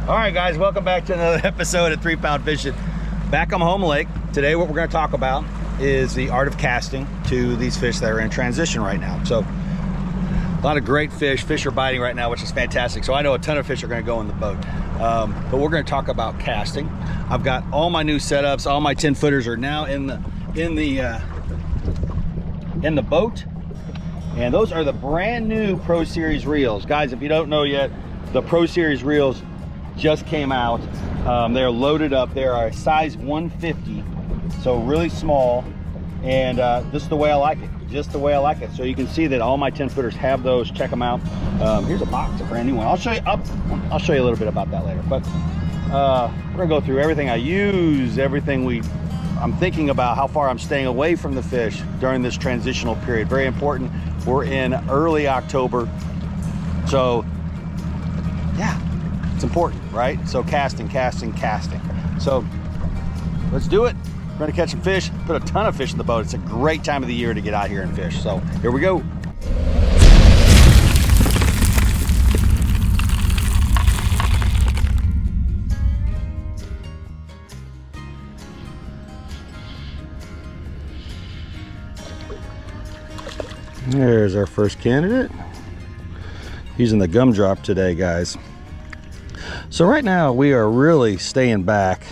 All right, guys, welcome back to another episode of 3 Pound Fishing. Back on home lake. Today what we're going to talk about is the art of casting to these fish that are in transition right now. So a lot of great fish. Fish are biting right now, which is fantastic. So I know a ton of fish are going to go in the boat. But we're going to talk about casting. I've got all my new setups. All my 10 footers are now in the boat. And those are the brand new Pro Series reels. Guys, if you don't know yet, the Pro Series reels just came out. They're loaded up. They are a size 150, so really small, and just the way I like it. Just the way I like it. So you can see that all my 10 footers have those. Check them out. Here's a box, a brand new one. I'll show you. I'll show you a little bit about that later. But we're gonna go through everything I use, everything I'm thinking about, how far I'm staying away from the fish during this transitional period. Very important. We're in early October, so yeah. It's important, right? So casting. So let's do it. We're gonna catch some fish, put a ton of fish in the boat. It's a great time of the year to get out here and fish. So here we go. There's our first candidate. Using the gumdrop today, guys. So right now we are really staying back.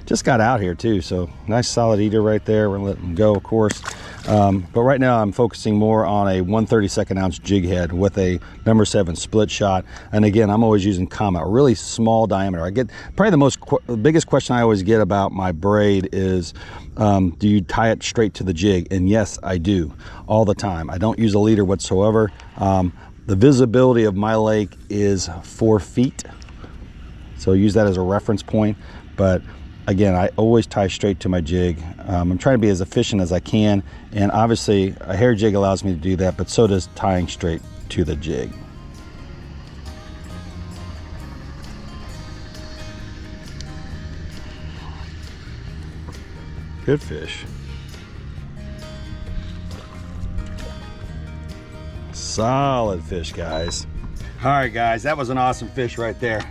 Just got out here too, so nice solid eater right there. We're gonna let them go, of course. But right now I'm focusing more on a 1/32 ounce jig head with a number 7 split shot. And again, I'm always using Comet, a really small diameter. I get probably the biggest question I always get about my braid is, do you tie it straight to the jig? And yes, I do, all the time. I don't use a leader whatsoever. The visibility of my lake is 4 feet, so use that as a reference point. But again, I always tie straight to my jig. I'm trying to be as efficient as I can, and obviously a hair jig allows me to do that, but so does tying straight to the jig. Good fish. Solid fish, guys. All right, guys, that was an awesome fish right there.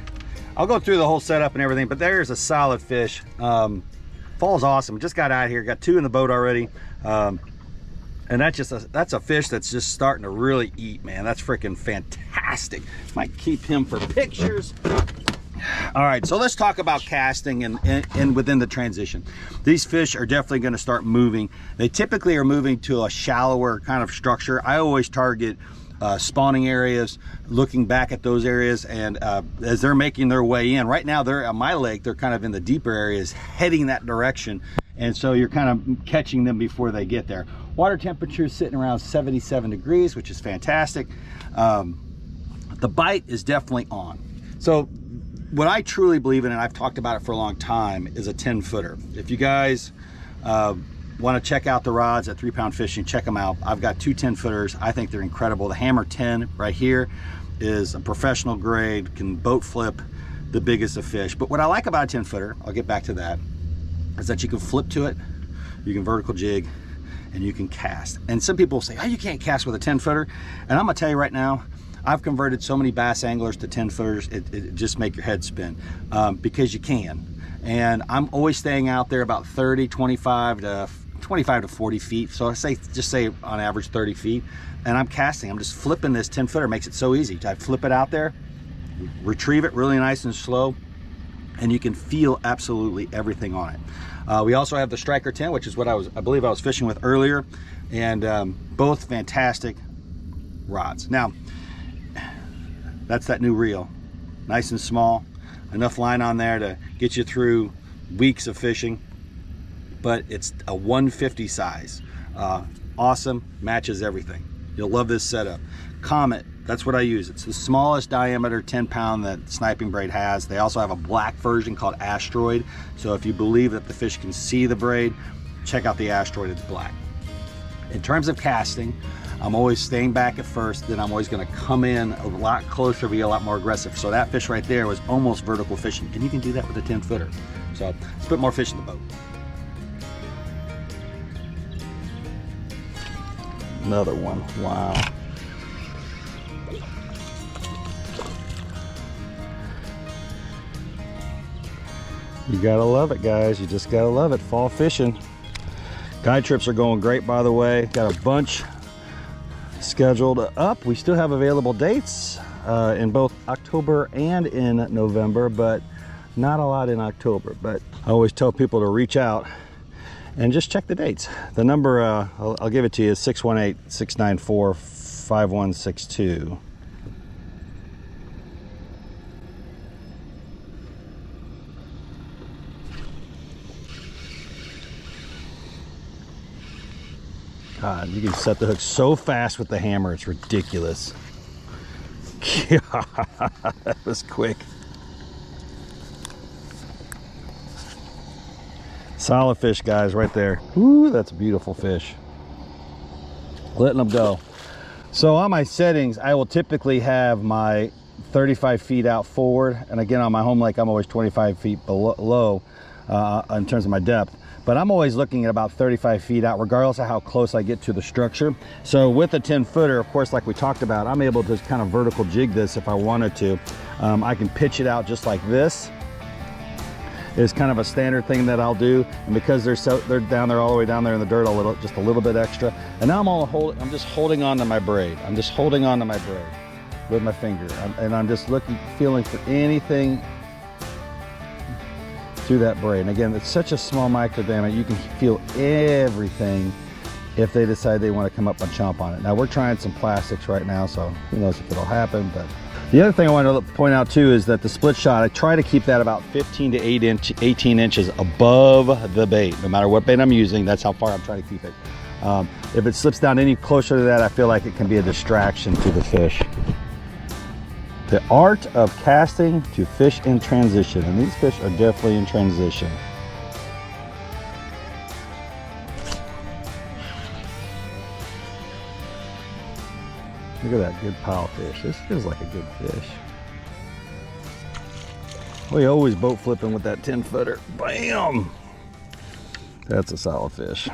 I'll go through the whole setup and everything, but there's a solid fish. Fall's awesome. Just got out here, got 2 in the boat already. And that's a fish that's just starting to really eat, man. That's freaking fantastic. Might keep him for pictures. All right, so let's talk about casting and within the transition. These fish are definitely going to start moving. They typically are moving to a shallower kind of structure. I always target spawning areas, looking back at those areas, and as they're making their way in. Right now, they're on my lake, they're kind of in the deeper areas, heading that direction, and so you're kind of catching them before they get there. Water temperature is sitting around 77 degrees, which is fantastic. The bite is definitely on. So what I truly believe in, and I've talked about it for a long time, is a 10 footer. If you guys want to check out the rods at 3 Pound Fishing, check them out. I've got 2 10 footers. I think they're incredible. The Hammer 10 right here is a professional grade, can boat flip the biggest of fish. But what I like about a 10 footer, I'll get back to that, is that you can flip to it, you can vertical jig, and you can cast. And some people say, oh, you can't cast with a 10 footer. And I'm gonna tell you right now, I've converted so many bass anglers to 10 footers, it just make your head spin, because you can. And I'm always staying out there about 25 to 40 feet. So I just say on average 30 feet. And I'm casting, I'm just flipping this 10 footer. Makes it so easy. I flip it out there, retrieve it really nice and slow, and you can feel absolutely everything on it. We also have the Striker 10, which is what I believe I was fishing with earlier, and both fantastic rods. Now, that's that new reel, nice and small, enough line on there to get you through weeks of fishing, but it's a 150 size. Awesome, matches everything. You'll love this setup. Comet, that's what I use. It's the smallest diameter 10 pound that sniping braid has. They also have a black version called Asteroid. So if you believe that the fish can see the braid, check out the Asteroid, it's black. In terms of casting, I'm always staying back at first, then I'm always gonna come in a lot closer, be a lot more aggressive. So that fish right there was almost vertical fishing, and you can do that with a 10 footer. So let's put more fish in the boat. Another one, wow. You gotta love it, guys. You just gotta love it. Fall fishing. Guide trips are going great, by the way. Got a bunch scheduled up. We still have available dates in both October and in November, but not a lot in October. But I always tell people to reach out and just check the dates. The number, I'll give it to you, is 618-694-5162. God, you can set the hook so fast with the hammer, it's ridiculous. God, that was quick. Solid fish, guys, right there. Ooh, that's a beautiful fish. Letting them go. So on my settings, I will typically have my 35 feet out forward. And again, on my home lake, I'm always 25 feet below in terms of my depth. But I'm always looking at about 35 feet out, regardless of how close I get to the structure. So with a 10-footer, of course, like we talked about, I'm able to kind of vertical jig this if I wanted to. I can pitch it out just like this. Is kind of a standard thing that I'll do, and because they're down there all the way down there in the dirt, just a little bit extra. And now I'm just holding on to my braid. I'm just holding on to my braid with my finger, and I'm just feeling for anything through that braid. And again, it's such a small micro diameter, you can feel everything if they decide they want to come up and chomp on it. Now we're trying some plastics right now, so who knows if it'll happen. But the other thing I want to point out too is that the split shot, I try to keep that about 15 to 18 inches above the bait. No matter what bait I'm using, that's how far I'm trying to keep it. If it slips down any closer to that, I feel like it can be a distraction to the fish. The art of casting to fish in transition, and these fish are definitely in transition. Look at that good pile fish. This feels like a good fish. We always boat flipping with that 10-footer. Bam! That's a solid fish.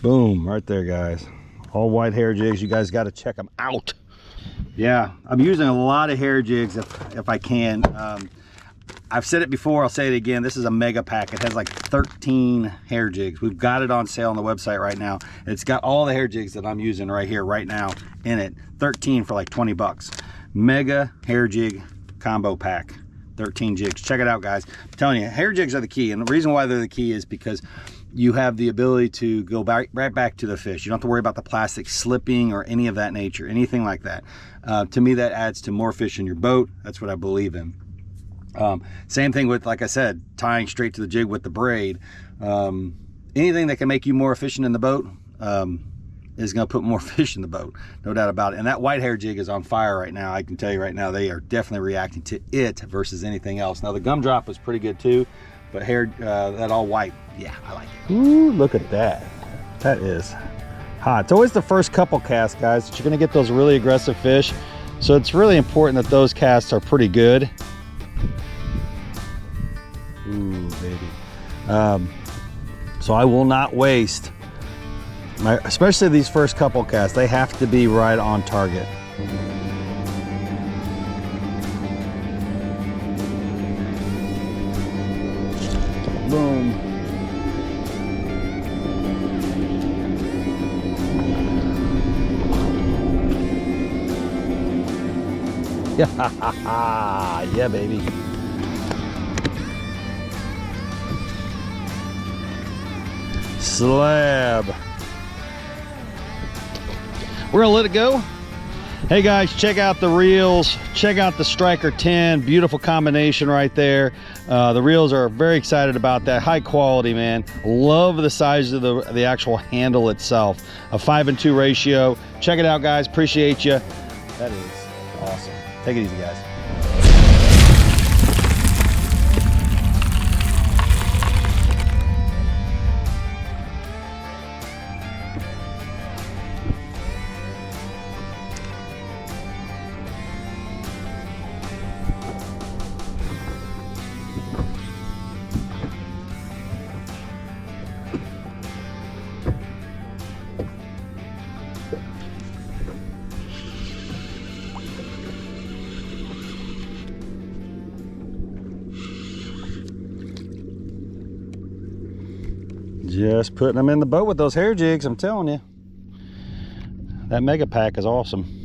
Boom, right there, guys. All white hair jigs. You guys got to check them out. Yeah, I'm using a lot of hair jigs if I can. I've said it before, I'll say it again. This is a mega pack. It has like 13 hair jigs. We've got it on sale on the website right now. It's got all the hair jigs that I'm using right here, right now in it. 13 for like 20 bucks. Mega hair jig combo pack. 13 jigs. Check it out, guys. I'm telling you, hair jigs are the key. And the reason why they're the key is because you have the ability to go right back to the fish. You don't have to worry about the plastic slipping or any of that nature, anything like that. To me, that adds to more fish in your boat. That's what I believe in. Same thing with, like I said, tying straight to the jig with the braid. Anything that can make you more efficient in the boat is going to put more fish in the boat, no doubt about it. And that white hair jig is on fire right now. I can tell you right now, they are definitely reacting to it versus anything else. Now the gumdrop was pretty good too, but that all white, yeah, I like it. Ooh, look at that. That is hot. It's always the first couple casts, guys, that you're going to get those really aggressive fish. So it's really important that those casts are pretty good. Ooh, baby. So I will not waste especially these first couple casts. They have to be right on target. Boom. Yeah, baby. Slab. We're gonna let it go. Hey guys, check out the reels, check out the Striker 10, beautiful combination right there. The reels are very excited about that, high quality, man. Love the size of the actual handle itself. A 5:2 ratio. Check it out, guys, appreciate you. That is awesome. Take it easy, guys. Just putting them in the boat with those hair jigs, I'm telling you. That mega pack is awesome.